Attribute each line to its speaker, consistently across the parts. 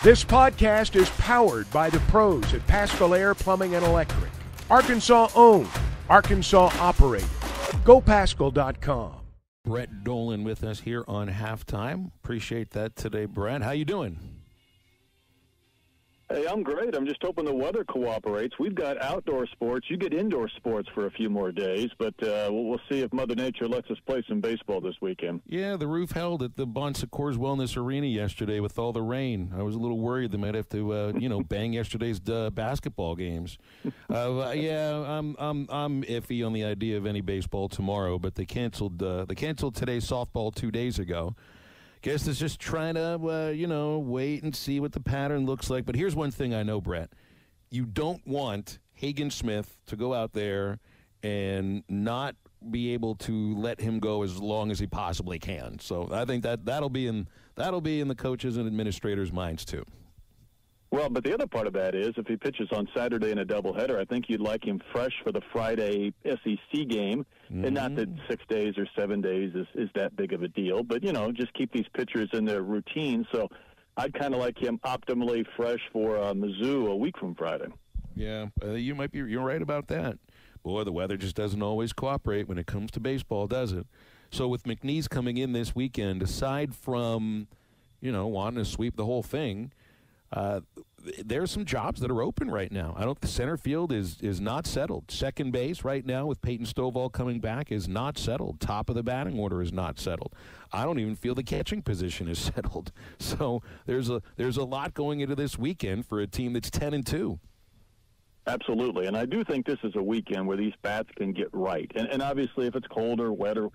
Speaker 1: This podcast is powered by the pros at Paschal Air Plumbing and Electric. Arkansas owned, Arkansas operated. GoPaschal.com.
Speaker 2: Brett Dolan with us here on Halftime. Appreciate that today, Brett. How you doing?
Speaker 3: Hey, I'm great. I'm just hoping the weather cooperates. We've got outdoor sports. You get indoor sports for a few more days, but we'll see if Mother Nature lets us play some baseball this weekend.
Speaker 2: Yeah, the roof held at the Bon Secours Wellness Arena yesterday with all the rain. I was a little worried they might have to, bang yesterday's basketball games. Yeah, I'm iffy on the idea of any baseball tomorrow, but they canceled today's softball 2 days ago. Guess it's just trying to, wait and see what the pattern looks like. But here's one thing I know, Brett. You don't want Hagen Smith to go out there and not be able to let him go as long as he possibly can. So I think that'll be in the coaches and administrators' minds too.
Speaker 3: Well, but the other part of that is if he pitches on Saturday in a doubleheader, I think you'd like him fresh for the Friday SEC game. Mm-hmm. And not that 6 days or 7 days is that big of a deal, but, just keep these pitchers in their routine. So I'd kind of like him optimally fresh for Mizzou a week from Friday.
Speaker 2: Yeah, you're right about that. Boy, the weather just doesn't always cooperate when it comes to baseball, does it? So with McNeese coming in this weekend, aside from, wanting to sweep the whole thing, there's some jobs that are open right now. The center field is not settled. Second base right now with Peyton Stovall coming back is not settled. Top of the batting order is not settled. I don't even feel the catching position is settled. So there's a lot going into this weekend for a team that's 10-2.
Speaker 3: Absolutely, and I do think this is a weekend where these bats can get right. And obviously if it's colder, wetter,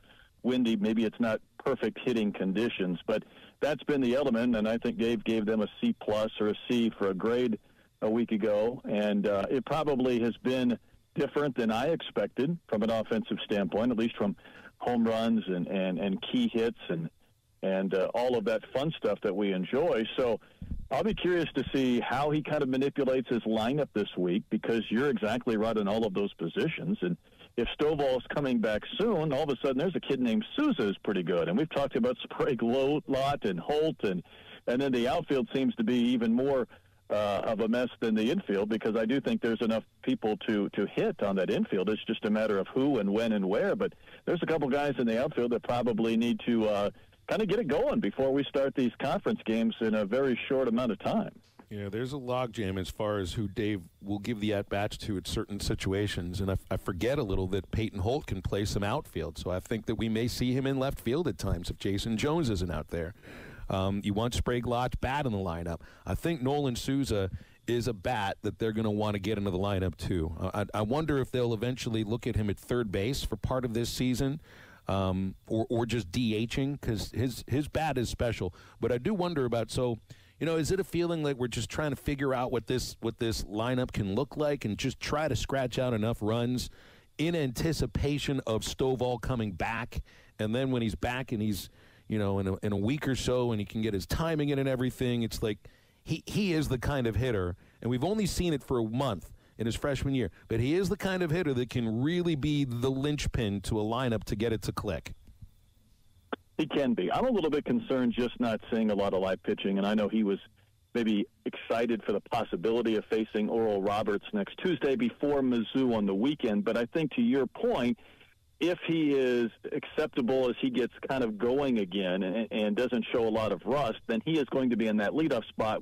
Speaker 3: windy, maybe it's not perfect hitting conditions, but that's been the element, and I think Dave gave them a C+ or a C for a grade a week ago, and it probably has been different than I expected from an offensive standpoint, at least from home runs and key hits and all of that fun stuff that we enjoy. So I'll be curious to see how he kind of manipulates his lineup this week, because you're exactly right in all of those positions. And if Stovall's coming back soon, all of a sudden there's a kid named Souza who's pretty good. And we've talked about Sprague, Lott, and Holt, and then the outfield seems to be even more of a mess than the infield, because I do think there's enough people to hit on that infield. It's just a matter of who and when and where. But there's a couple guys in the outfield that probably need to kind of get it going before we start these conference games in a very short amount of time.
Speaker 2: Yeah, there's a logjam as far as who Dave will give the at-bats to at certain situations. And I forget a little that Peyton Holt can play some outfield. So I think that we may see him in left field at times if Jason Jones isn't out there. You want Sprague, Lott's bat in the lineup. I think Nolan Souza is a bat that they're going to want to get into the lineup too. I wonder if they'll eventually look at him at third base for part of this season. Or just DHing, because his bat is special. But I do wonder about, is it a feeling like we're just trying to figure out what this lineup can look like and just try to scratch out enough runs in anticipation of Stovall coming back? And then when he's back and he's, in a week or so and he can get his timing in and everything, it's like he is the kind of hitter, and we've only seen it for a month in his freshman year, but he is the kind of hitter that can really be the linchpin to a lineup to get it to click.
Speaker 3: He can be. I'm a little bit concerned just not seeing a lot of live pitching, and I know he was maybe excited for the possibility of facing Oral Roberts next Tuesday before Mizzou on the weekend, but I think to your point, if he is acceptable as he gets kind of going again and doesn't show a lot of rust, then he is going to be in that leadoff spot.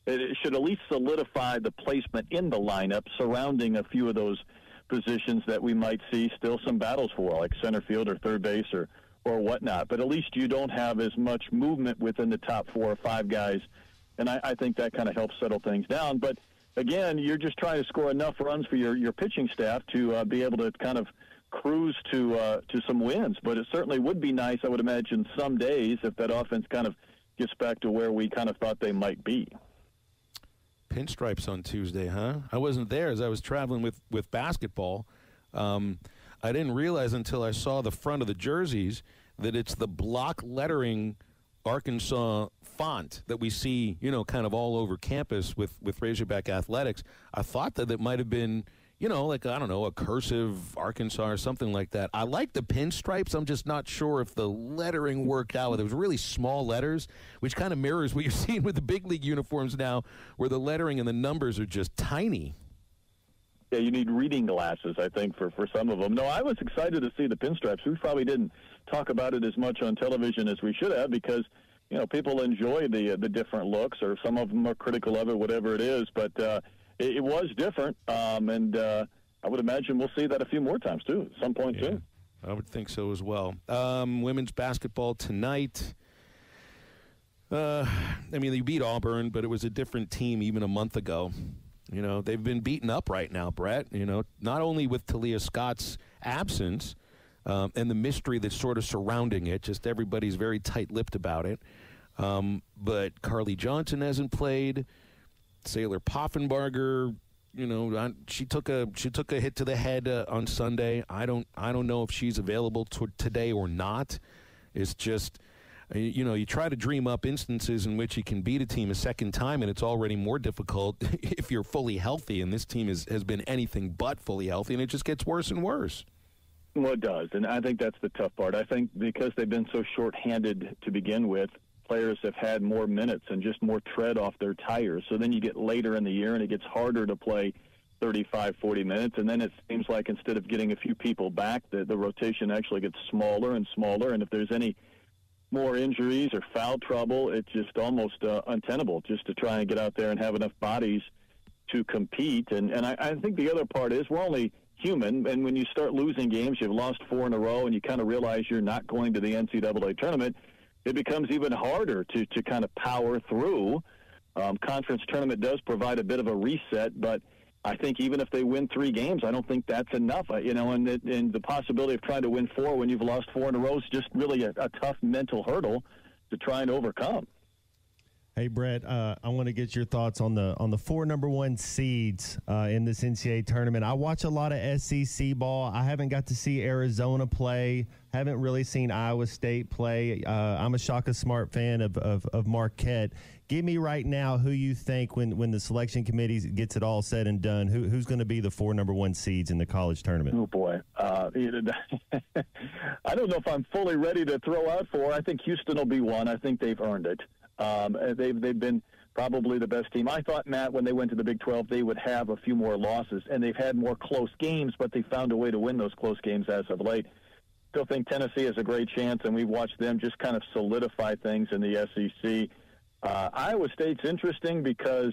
Speaker 3: It should at least solidify the placement in the lineup surrounding a few of those positions that we might see still some battles for, like center field or third base or whatnot. But at least you don't have as much movement within the top 4 or 5 guys, and I think that kind of helps settle things down. But, again, you're just trying to score enough runs for your pitching staff to be able to kind of cruise to some wins. But it certainly would be nice, I would imagine, some days if that offense kind of gets back to where we kind of thought they might be.
Speaker 2: Pinstripes on Tuesday, huh? I wasn't there as I was traveling with basketball. I didn't realize until I saw the front of the jerseys that it's the block lettering Arkansas font that we see, kind of all over campus with Razorback Athletics. I thought that it might have been, like, I don't know, a cursive Arkansas or something like that. I like the pinstripes. I'm just not sure if the lettering worked out. It was really small letters, which kind of mirrors what you're seeing with the big league uniforms now, where the lettering and the numbers are just tiny.
Speaker 3: Yeah, you need reading glasses, I think, for some of them. No, I was excited to see the pinstripes. We probably didn't talk about it as much on television as we should have because, people enjoy the different looks, or some of them are critical of it, whatever it is. But it was different, and I would imagine we'll see that a few more times, too, at some point, too.
Speaker 2: I would think so as well. Women's basketball tonight. They beat Auburn, but it was a different team even a month ago. They've been beaten up right now, Brett, not only with Talia Scott's absence and the mystery that's sort of surrounding it, just everybody's very tight-lipped about it, but Carly Johnson hasn't played. Sailor Poffenbarger, she took a hit to the head on Sunday. I don't know if she's available today or not. It's just, you try to dream up instances in which you can beat a team a second time, and it's already more difficult if you're fully healthy. And this team has been anything but fully healthy, and it just gets worse and worse.
Speaker 3: Well, it does, and I think that's the tough part. I think because they've been so short-handed to begin with, players have had more minutes and just more tread off their tires. So then you get later in the year, and it gets harder to play 35, 40 minutes, and then it seems like instead of getting a few people back, the rotation actually gets smaller and smaller, and if there's any more injuries or foul trouble, it's just almost untenable just to try and get out there and have enough bodies to compete. And I think the other part is we're only human, and when you start losing games, you've lost 4 in a row, and you kind of realize you're not going to the NCAA tournament, it becomes even harder to kind of power through. Conference tournament does provide a bit of a reset, but I think even if they win 3 games, I don't think that's enough. And the possibility of trying to win 4 when you've lost 4 in a row is just really a tough mental hurdle to try and overcome.
Speaker 4: Hey, Brett, I want to get your thoughts on the 4 number 1 seeds in this NCAA tournament. I watch a lot of SEC ball. I haven't got to see Arizona play. Haven't really seen Iowa State play. I'm a Shaka Smart fan of Marquette. Give me right now who you think when the selection committee gets it all said and done, who's going to be the 4 number 1 seeds in the college tournament?
Speaker 3: Oh, boy. I don't know if I'm fully ready to throw out 4. I think Houston will be 1. I think they've earned it. They've been probably the best team. I thought, Matt, when they went to the Big 12, they would have a few more losses, and they've had more close games, but they found a way to win those close games as of late. Still think Tennessee has a great chance, and we've watched them just kind of solidify things in the SEC. Iowa State's interesting because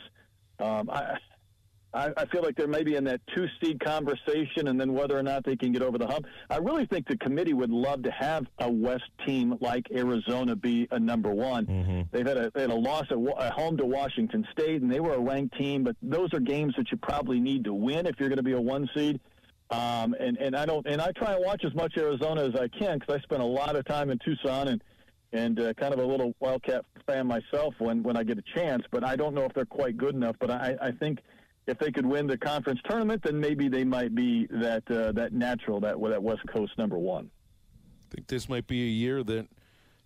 Speaker 3: I feel like they're maybe in that 2-seed conversation, and then whether or not they can get over the hump. I really think the committee would love to have a West team like Arizona be a number 1. Mm-hmm. They had a loss at home to Washington State, and they were a ranked team, but those are games that you probably need to win if you're going to be a 1 seed. And I try and watch as much Arizona as I can because I spent a lot of time in Tucson and kind of a little Wildcat fan myself when I get a chance, but I don't know if they're quite good enough. But I think if they could win the conference tournament, then maybe they might be that natural, that West Coast number 1.
Speaker 2: I think this might be a year that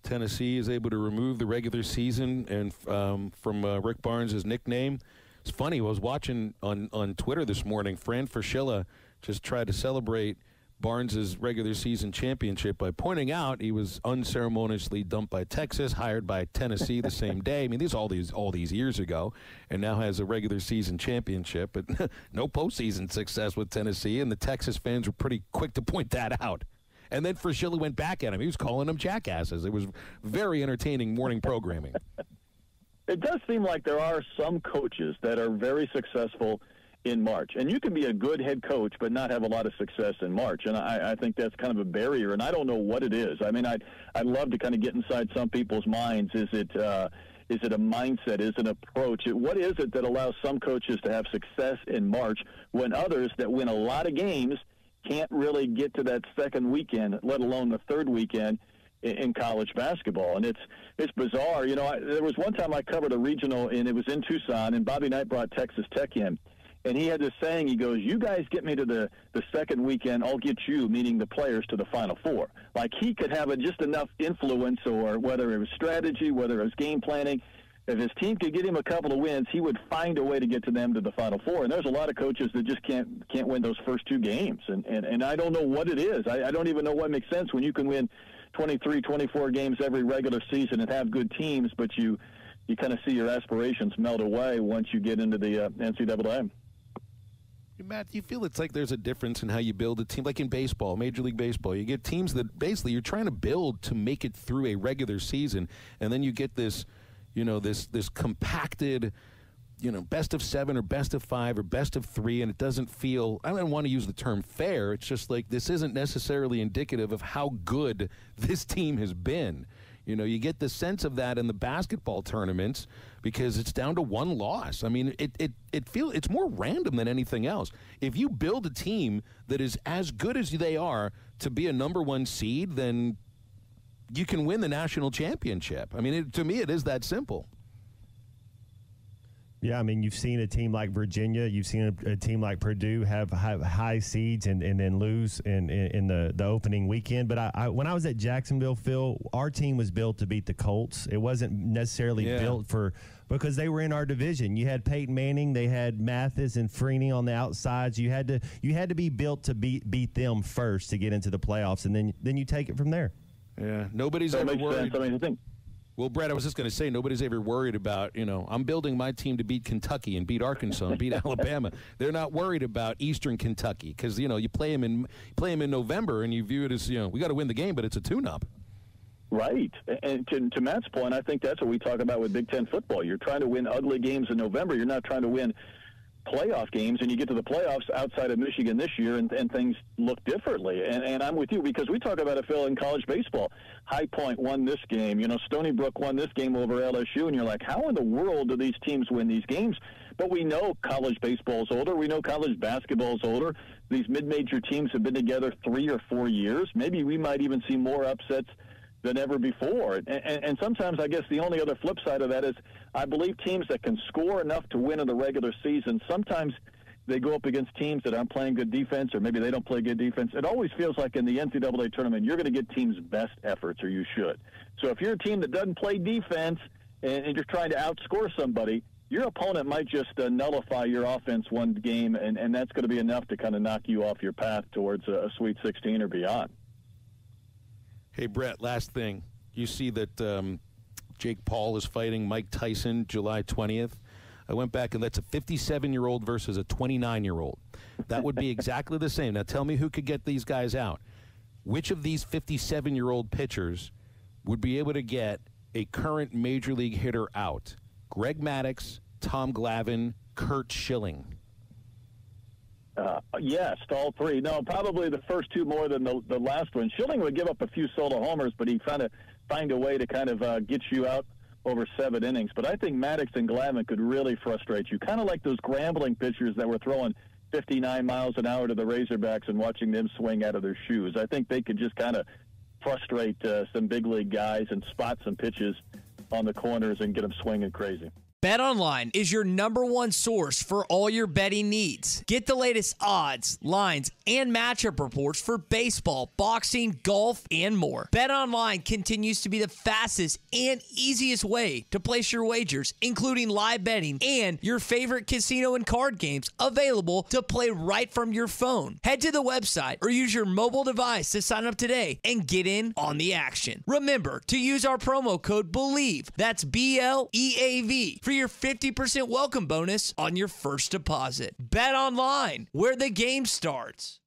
Speaker 2: Tennessee is able to remove the regular season and from Rick Barnes' nickname. It's funny, I was watching on Twitter this morning, Fran Fraschilla just tried to celebrate Barnes' regular season championship by pointing out he was unceremoniously dumped by Texas, hired by Tennessee the same day. I mean, all these years ago, and now has a regular season championship, but no postseason success with Tennessee, and the Texas fans were pretty quick to point that out. And then Fraschilla went back at him. He was calling them jackasses. It was very entertaining morning programming.
Speaker 3: It does seem like there are some coaches that are very successful in March. And you can be a good head coach but not have a lot of success in March. And I think that's kind of a barrier, and I don't know what it is. I mean, I'd love to kind of get inside some people's minds. Is it a mindset? Is it an approach? What is it that allows some coaches to have success in March when others that win a lot of games can't really get to that second weekend, let alone the third weekend in college basketball? And it's bizarre. There was one time I covered a regional, and it was in Tucson, and Bobby Knight brought Texas Tech in. And he had this saying, he goes, you guys get me to the second weekend, I'll get you, meaning the players, to the Final Four. Like he could have just enough influence, or whether it was strategy, whether it was game planning, if his team could get him a couple of wins, he would find a way to get to them to the Final Four. And there's a lot of coaches that just can't win those first two games. And I don't know what it is. I don't even know what makes sense when you can win 23, 24 games every regular season and have good teams, but you kind of see your aspirations melt away once you get into the NCAA.
Speaker 2: Matt, do you feel it's like there's a difference in how you build a team? Like in baseball, Major League Baseball, you get teams that basically you're trying to build to make it through a regular season, and then you get this, this compacted, best of 7 or best of 5 or best of 3, and it doesn't feel, I don't want to use the term fair, it's just like this isn't necessarily indicative of how good this team has been. You get the sense of that in the basketball tournaments because it's down to one loss. I mean, it's more random than anything else. If you build a team that is as good as they are to be a #1 seed, then you can win the national championship. I mean, to me, it is that simple.
Speaker 4: Yeah, I mean, you've seen a team like Virginia, you've seen a team like Purdue have high seeds and then lose in the opening weekend. But when I was at Jacksonville, Phil, our team was built to beat the Colts. It wasn't necessarily built because they were in our division. You had Peyton Manning, they had Mathis and Freeney on the outsides. You had to be built to beat them first to get into the playoffs, and then you take it from there.
Speaker 2: Yeah, nobody's ever worried.
Speaker 3: I think.
Speaker 2: Well, Brett, I was just going to say, nobody's ever worried about, I'm building my team to beat Kentucky and beat Arkansas and beat Alabama. They're not worried about Eastern Kentucky because, you play them in November and you view it as, we got to win the game, but it's a tune-up.
Speaker 3: Right. And to Matt's point, I think that's what we talk about with Big Ten football. You're trying to win ugly games in November. You're not trying to win playoff games, and you get to the playoffs outside of Michigan this year, and things look differently. And I'm with you because we talk about it, Phil, in college baseball. High Point won this game. Stony Brook won this game over LSU, and you're like, how in the world do these teams win these games? But we know college baseball's older. We know college basketball's older. These mid-major teams have been together 3 or 4 years. Maybe we might even see more upsets than ever before. And sometimes I guess the only other flip side of that is I believe teams that can score enough to win in the regular season, sometimes they go up against teams that aren't playing good defense, or maybe they don't play good defense. It always feels like in the NCAA tournament, you're going to get teams' best efforts, or you should. So if you're a team that doesn't play defense and you're trying to outscore somebody, your opponent might just nullify your offense one game, and that's going to be enough to kind of knock you off your path towards a Sweet 16 or beyond.
Speaker 2: Hey, Brett, last thing. You see that Jake Paul is fighting Mike Tyson July 20th. I went back, and that's a 57-year-old versus a 29-year-old. That would be exactly the same. Now, tell me who could get these guys out. Which of these 57-year-old pitchers would be able to get a current major league hitter out? Greg Maddux, Tom Glavine, Curt Schilling.
Speaker 3: Yes, all three. No, probably the first two more than the last one. Schilling would give up a few solo homers, but he'd find a way to kind of get you out over 7 innings. But I think Maddux and Glavine could really frustrate you, kind of like those Grambling pitchers that were throwing 59 miles an hour to the Razorbacks and watching them swing out of their shoes. I think they could just kind of frustrate some big league guys and spot some pitches on the corners and get them swinging crazy.
Speaker 5: BetOnline is your #1 source for all your betting needs. Get the latest odds, lines, and matchup reports for baseball, boxing, golf, and more. BetOnline continues to be the fastest and easiest way to place your wagers, including live betting and your favorite casino and card games available to play right from your phone. Head to the website or use your mobile device to sign up today and get in on the action. Remember to use our promo code BELIEVE, that's BLEAV, for your 50% welcome bonus on your first deposit. Bet online, where the game starts.